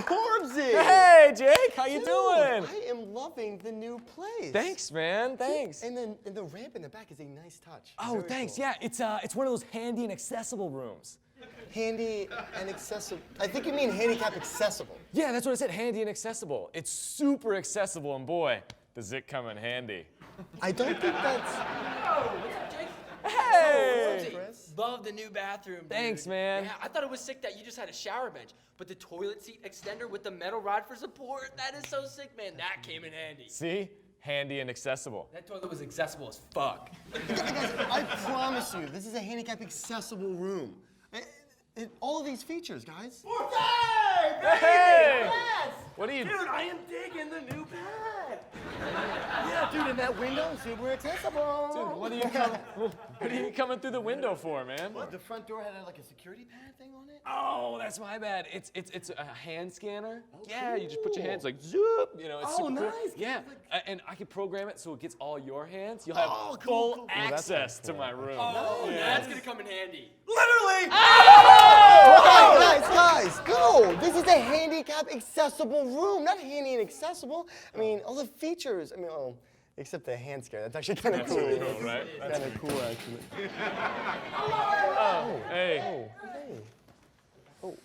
Forbesy! Hey, Jake, how you Dude, doing? I am loving the new place. Thanks, man. Thanks. And then the ramp in the back is a nice touch. Oh, Very thanks. cool. Yeah, it's one of those handy and accessible rooms. Handy and accessible. I think you mean handicap accessible. Yeah, that's what I said. Handy and accessible. It's super accessible, and boy, does it come in handy. I don't think that's. Oh, what's up, Jake? Hey! Chris. Love the new bathroom, dude. Thanks, man. Yeah, I thought it was sick that you just had a shower bench, but the toilet seat extender with the metal rod for support, that is so sick, man. That came in handy. See? Handy and accessible. That toilet was accessible as fuck. Guys, I promise you, this is a handicap accessible room. All of these features, guys. Hey! What are you? Dude, I am digging the new pad. Yeah, dude, in that window, super accessible. Dude, what are you coming through the window for, man? What, the front door had like a security pad thing on it? Oh, that's my bad. It's a hand scanner. Oh, Yeah, you just put your hands cool. like zoop. You know, it's Oh, super cool. nice. Yeah, and I can program it so it gets all your hands. You'll have Oh, cool, full cool. access to my room. Oh, that's gonna come in handy. Literally. Guys, no! This is a handicap accessible room, not handy and accessible. I mean, all the features. I mean, except the hand scare. That's actually kind of cool. Really cool, right? Kind of cool, actually. Oh, hey. Hey. Oh,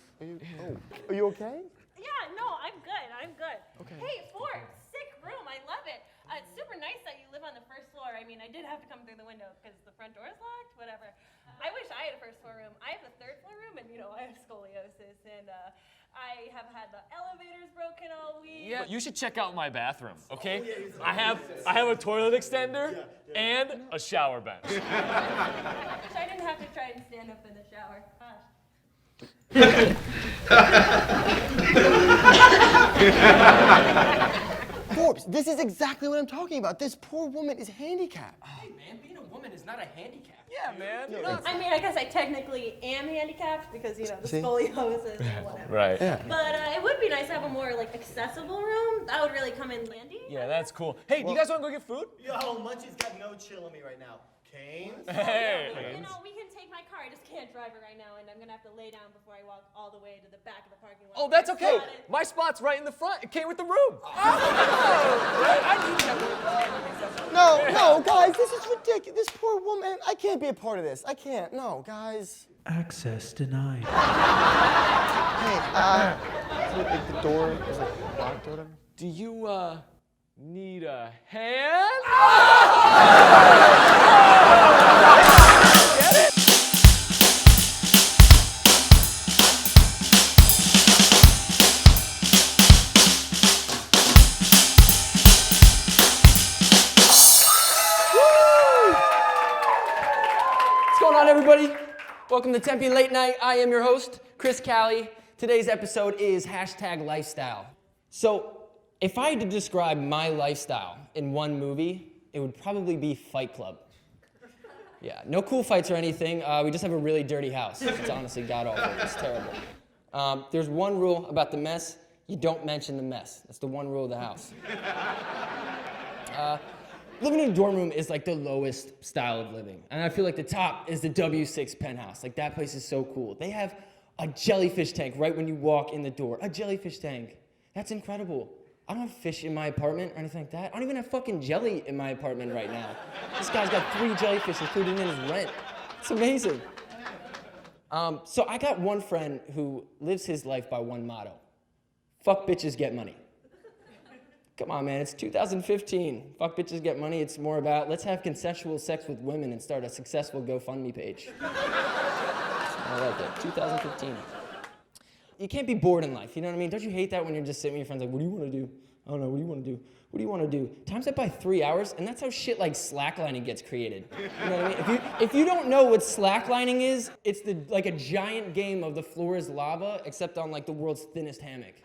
are you okay? Yeah, no, I'm good. I'm good. Okay. Hey, Forbes, sick room. I love it. It's super nice that you live on the first floor. I mean, I did have to come through the window because the front door is locked, whatever. I wish I had a first floor room. I have the third floor room, and, I have scoliosis, and I have had the elevators broken all week. Yeah, you should check out my bathroom, okay? I have a toilet extender and a shower bench. I wish I didn't have to try and stand up in the shower. Gosh. Forbes, this is exactly what I'm talking about. This poor woman is handicapped. Hey, man, being a woman is not a handicap. Yeah, man. I mean, I guess I technically am handicapped because, the See? scoliosis and whatever. Right. Yeah. But it would be nice to have a more, accessible room. That would really come in handy. Yeah, that's cool. Hey, do you guys want to go get food? Yo, Munchie's got no chill on me right now. Canes? Hey. We can take my car. I just can't drive it right now, and I'm gonna have to lay down before I walk all the way to the back of the parking lot. Oh, that's okay. Got it. My spot's right in the front. It came with the room. I need that. No, guys, this is ridiculous. This poor woman, I can't be a part of this. I can't. No, guys. Access denied. Hey, is the door is locked or whatever? Do you need a hand? Get it? What's going on, everybody? Welcome to Tempe Late Night. I am your host, Chris Callie. Today's episode is #lifestyle. So, if I had to describe my lifestyle in one movie, it would probably be Fight Club. Yeah, no cool fights or anything. We just have a really dirty house. It's honestly god-awful. It's terrible. There's one rule about the mess. You don't mention the mess. That's the one rule of the house. Living in a dorm room is like the lowest style of living. And I feel like the top is the W6 penthouse. Like, that place is so cool. They have a jellyfish tank right when you walk in the door. A jellyfish tank. That's incredible. I don't have fish in my apartment or anything like that. I don't even have fucking jelly in my apartment right now. This guy's got 3 jellyfish included in his rent. It's amazing. So I got one friend who lives his life by one motto. Fuck bitches, get money. Come on, man, it's 2015. Fuck bitches, get money. It's more about let's have consensual sex with women and start a successful GoFundMe page. I like it. 2015. You can't be bored in life, you know what I mean? Don't you hate that when you're just sitting with your friends like, what do you want to do? I don't know, what do you want to do? What do you want to do? Times that by 3 hours, and that's how shit like slacklining gets created. You know what I mean? If you don't know what slacklining is, it's like a giant game of the floor is lava, except on like the world's thinnest hammock.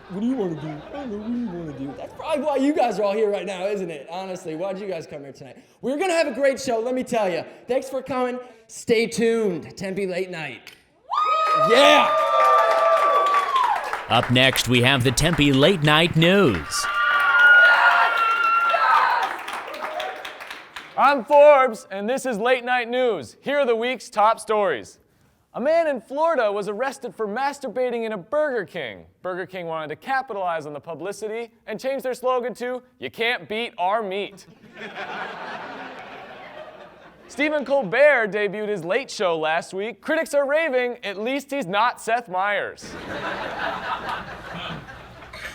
What do you want to do? I don't know, what do you want to do? That's probably why you guys are all here right now, isn't it? Honestly, why'd you guys come here tonight? We're gonna have a great show, let me tell you. Thanks for coming. Stay tuned. Tempe Late Night. Yeah! Up next, we have the Tempe Late Night News. I'm Forbes, and this is Late Night News. Here are the week's top stories. A man in Florida was arrested for masturbating in a Burger King. Burger King wanted to capitalize on the publicity and change their slogan to, "You can't beat our meat." Stephen Colbert debuted his Late Show last week. Critics are raving, at least he's not Seth Meyers.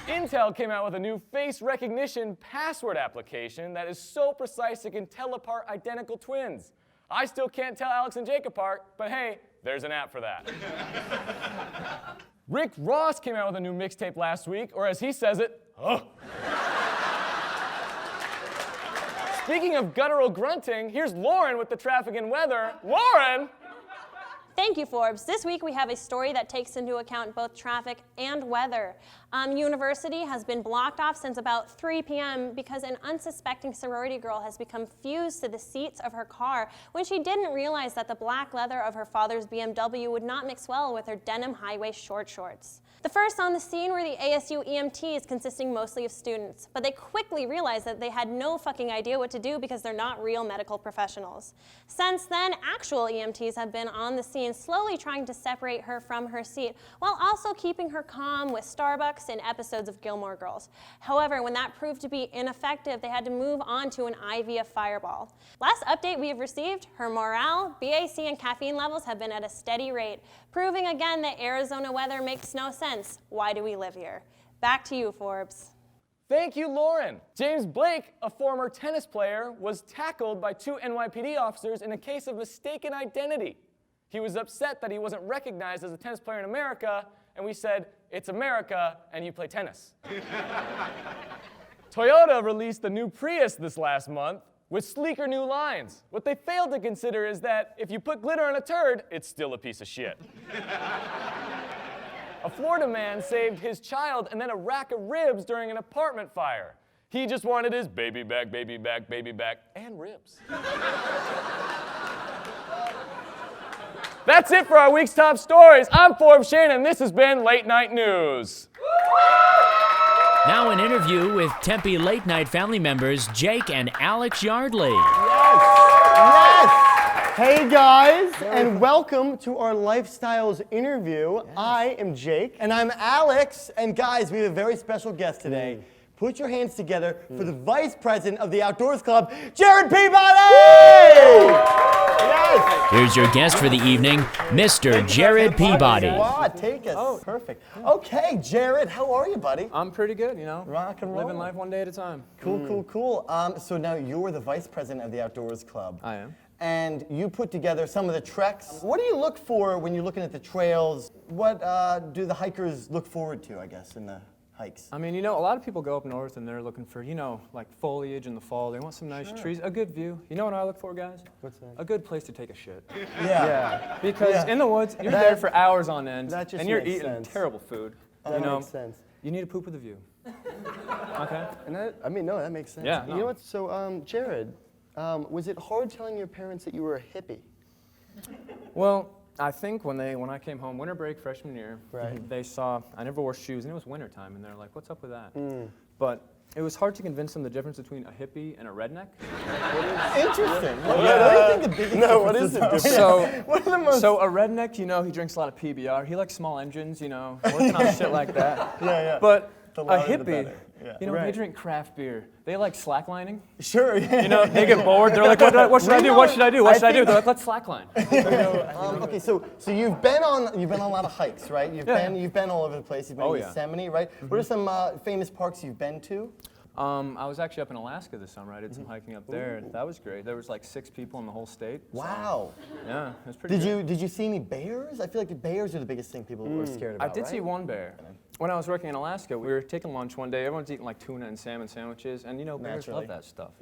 Intel came out with a new face recognition password application that is so precise it can tell apart identical twins. I still can't tell Alex and Jake apart, but hey, there's an app for that. Rick Ross came out with a new mixtape last week, or as he says it, oh. Speaking of guttural grunting, here's Lauren with the traffic and weather. Lauren! Thank you, Forbes. This week we have a story that takes into account both traffic and weather. University has been blocked off since about 3 p.m. because an unsuspecting sorority girl has become fused to the seats of her car when she didn't realize that the black leather of her father's BMW would not mix well with her denim high-waist short shorts. The first on the scene were the ASU EMTs, consisting mostly of students, but they quickly realized that they had no fucking idea what to do because they're not real medical professionals. Since then, actual EMTs have been on the scene, slowly trying to separate her from her seat, while also keeping her calm with Starbucks and episodes of Gilmore Girls. However, when that proved to be ineffective, they had to move on to an IV of Fireball. Last update we have received, her morale, BAC, and caffeine levels have been at a steady rate, proving again that Arizona weather makes no sense. Why do we live here? Back to you, Forbes. Thank you, Lauren. James Blake, a former tennis player, was tackled by 2 NYPD officers in a case of mistaken identity. He was upset that he wasn't recognized as a tennis player in America, and we said, "It's America, and you play tennis." Toyota released the new Prius this last month with sleeker new lines. What they failed to consider is that if you put glitter on a turd, it's still a piece of shit. A Florida man saved his child and then a rack of ribs during an apartment fire. He just wanted his baby back, baby back, baby back, and ribs. That's it for our week's top stories. I'm Forbes Shane, and this has been Late Night News. Now an interview with Tempe Late Night family members Jake and Alex Yardley. Yes! Hey guys, and welcome to our Lifestyles interview. Yes. I am Jake. And I'm Alex. And guys, we have a very special guest today. Put your hands together for the Vice President of the Outdoors Club, Jared Peabody! Yes! Here's your guest for the evening, Mr. Jared Peabody. Wow, take us. Oh, perfect. Okay, Jared, how are you, buddy? I'm pretty good, you know. Rock and roll. Living life one day at a time. Cool, cool. So now you're the Vice President of the Outdoors Club. I am. And you put together some of the treks. What do you look for when you're looking at the trails? What do the hikers look forward to, I guess, in the hikes? I mean, you know, a lot of people go up north and they're looking for, you know, like foliage in the fall. They want some nice trees, a good view. You know what I look for, guys? What's that? A good place to take a shit. Yeah. Because in the woods, you're there for hours on end, that just and you're makes eating sense. terrible food. That you know, makes sense. You need to poop with a view. Okay? And that, I mean, no, that makes sense. Yeah, You know what? So, Jared, was it hard telling your parents that you were a hippie? Well, I think when I came home, winter break freshman year, Right. they saw I never wore shoes, and it was winter time, and they're like, "What's up with that?" But it was hard to convince them the difference between a hippie and a redneck. Interesting. What do you think the biggest difference is? So a redneck, you know, he drinks a lot of PBR. He likes small engines, you know, working on shit like that. Yeah. But The a louder, the hippie, better. Yeah. you know, they drink craft beer. They like slacklining. Sure. You know, they get bored. They're like, what should I do? What should I do? What should I do? They're like, let's slackline. Okay, so you've been on a lot of hikes, right? You've been all over the place. You've been in Yosemite, right? What are some famous parks you've been to? I was actually up in Alaska this summer. I did some hiking up there. That was great. There was like 6 people in the whole state. Wow. Yeah, it was pretty good. Did you see any bears? I feel like the bears are the biggest thing people are scared about. I did see one bear. When I was working in Alaska, we were taking lunch one day. Everyone's eating like tuna and salmon sandwiches, and you know, bears love that stuff.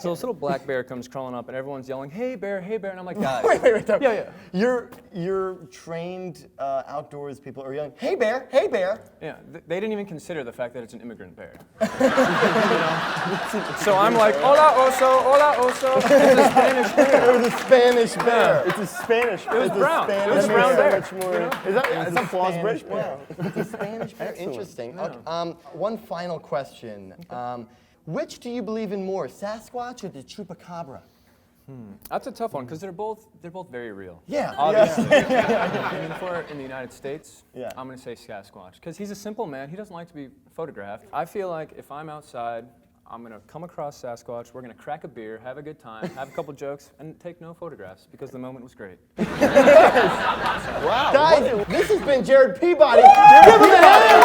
So this little black bear comes crawling up, and everyone's yelling, "Hey bear, hey bear!" And I'm like, guys. Wait. Yeah. You're trained outdoors people are yelling, "Hey bear, hey bear!" Yeah, they didn't even consider the fact that it's an immigrant bear. You know? So I'm like, "Hola oso, hola oso." It's a Spanish bear. It was a Spanish bear. It's a Spanish bear. It was brown. It was That brown makes bear. so much more. Is that Flaw's British? bear. It's a Spanish bear. Interesting. Okay, one final question. Which do you believe in more, Sasquatch or the Chupacabra? That's a tough one because they're both very real. Yeah. Obviously. I mean, if we're in the United States, Yeah. I'm gonna say Sasquatch because he's a simple man. He doesn't like to be photographed. I feel like if I'm outside, I'm gonna come across Sasquatch. We're gonna crack a beer, have a good time, have a couple jokes, and take no photographs because the moment was great. Wow. Guys, this has been Jared Peabody. Give him a hand.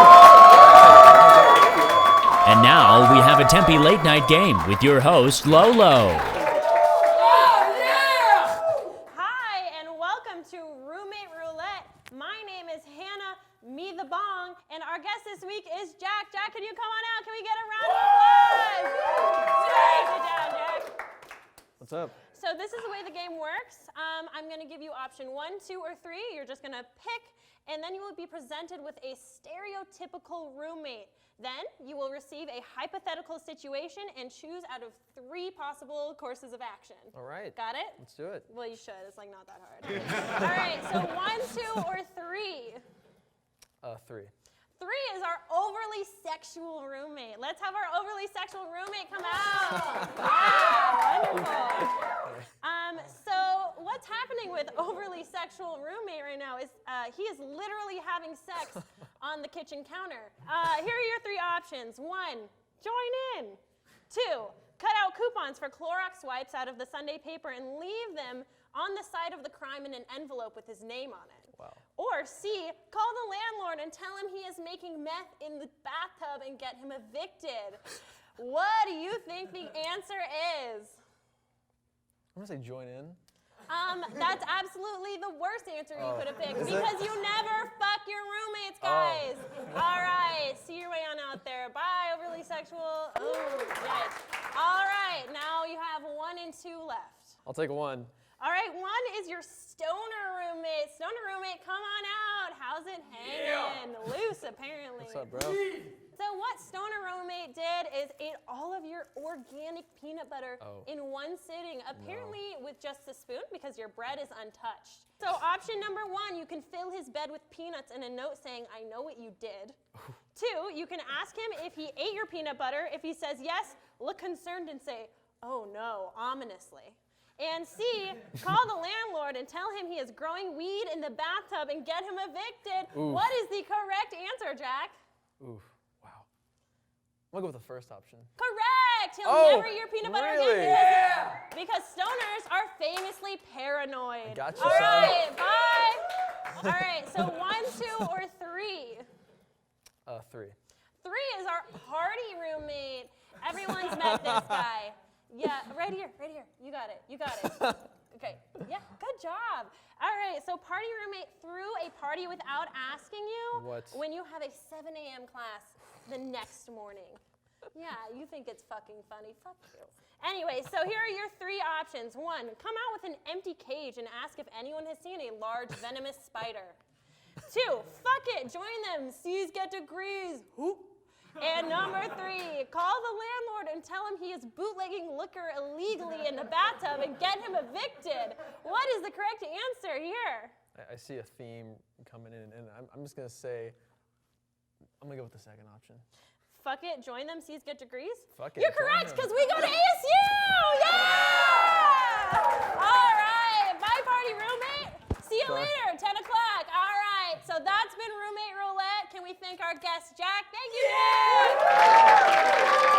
And now we have a Tempe Late Night game with your host, Lolo. Hi, and welcome to Roommate Roulette. My name is Hannah, me the bong, and our guest this week is Jack. Jack, can you come on out? Can we get a round of applause? Sit down, Jack. What's up? So this is the way the game works. I'm going to give you option 1, 2, or 3. You're just going to pick, and then you will be presented with a stereotypical roommate. Then you will receive a hypothetical situation and choose out of 3 possible courses of action. All right. Got it? Let's do it. Well, you should. It's like not that hard. All right, so 1, 2, or 3? 3. 3 is our overly sexual roommate. Let's have our overly sexual roommate come out. Yeah, wonderful. So what's happening with overly sexual roommate right now is he is literally having sex on the kitchen counter. Here are your 3 options. 1, join in. 2, cut out coupons for Clorox wipes out of the Sunday paper and leave them on the side of the crime in an envelope with his name on it. Wow. Or C, call the landlord and tell him he is making meth in the bathtub and get him evicted. What do you think the answer is? I'm gonna say join in. That's absolutely the worst answer you could have picked because you never fuck your roommates, guys. All right, see your way on out there. Bye, overly sexual. Ooh, yikes. All right, now you have 1 and 2 left. I'll take 1. All right, 1 is your stoner roommate. Stoner roommate, come on out. How's it hanging? Loose, apparently. What's up, bro? So what stoner roommate did is ate all of your organic peanut butter in one sitting, apparently with just a spoon because your bread is untouched. So option number 1, you can fill his bed with peanuts and a note saying, I know what you did. 2, you can ask him if he ate your peanut butter. If he says yes, look concerned and say, oh no, ominously. And C, call the landlord and tell him he is growing weed in the bathtub and get him evicted. Oof. What is the correct answer, Jack? Oof. Wow. I'm gonna go with the first option. Correct! He'll never eat your peanut butter really? again because stoners are famously paranoid. I got you, All son. right, bye. All right, so 1, 2, or 3? 3. 3 is our party roommate. Everyone's met this guy. Yeah, right here. You got it. Okay, yeah, good job. All right, so party roommate threw a party without asking you when you have a 7 a.m. class the next morning. Yeah, you think it's fucking funny. Fuck you. Anyway, so here are your 3 options. 1, come out with an empty cage and ask if anyone has seen a large venomous spider. 2, fuck it, join them. C's get degrees. Whoop. And number 3, call the landlord and tell him he is bootlegging liquor illegally in the bathtub and get him evicted. What is the correct answer here? I see a theme coming in, and I'm just gonna say, I'm gonna go with the second option. Fuck it, join them, C's get degrees? Fuck it. You're correct, because we go to ASU! Yeah! All right, bye party roommate. See you later, 10 o'clock. All right, so that's been Roommate Roulette. Can we thank our guest, Jack? Thank you, Jack!